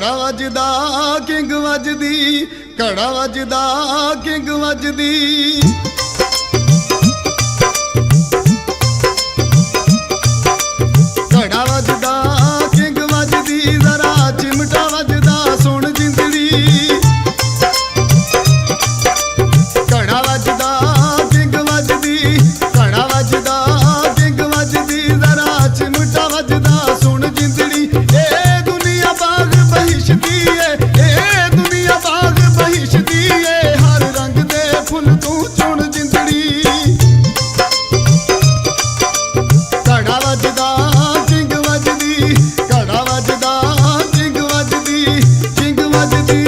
घड़ा वजदा किंग वजदी, घड़ा वजदा किंग वजदी। घड़ा वजदा किंग वजदी, जरा चिमटा वजदा सुन जिंदड़ी। घड़ा वजदा किंग वजदी, घड़ा वजदा किंग वजदी, जरा चिमटा वजदा सुन जिंदड़ी। ए दुनिया बाग बहिशदी है, ए दुनिया बाग बहिशदी है, हर रंग दे फुल तू चुन जिंदड़ी। घड़ा वजदा किंग वजदी, घड़ा वजदा किंग वजदी, किंग वजदी।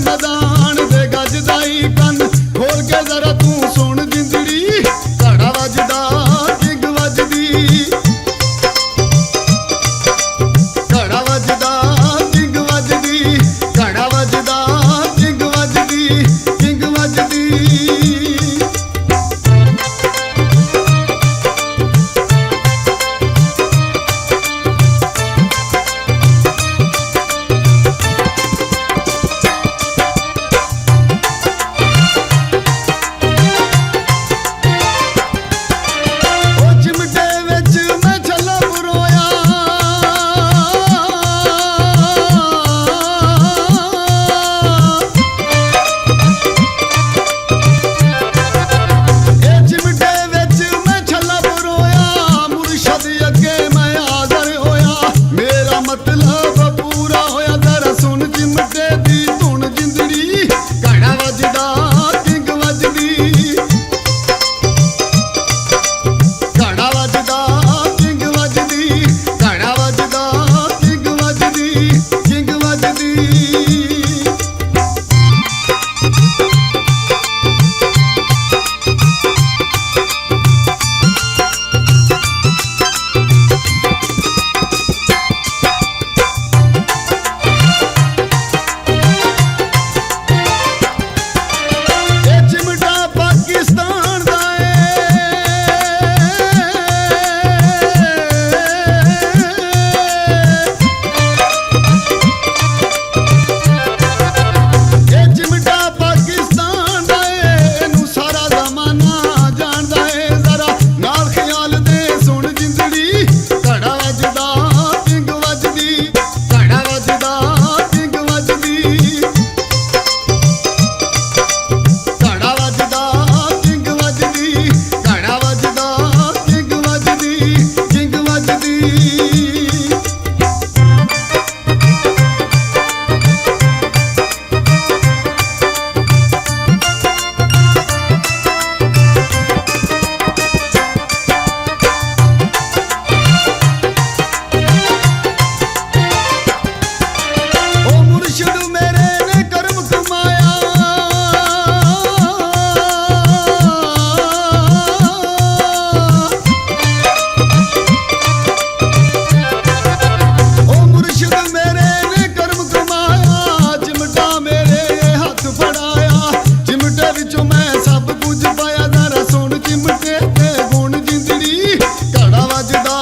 मैदान दे गजदाई कन खोल के जरा तू सुन जिंदड़ी। घड़ा वजदा किंग वजदी, घड़ा वजदा किंग वजदी, घड़ा वजदा किंग वजदी, किंग वजदी। मैं सब कुछ पाया, जरा सुन चिमटे ते गुण जिंदड़ी। घड़ा वजदा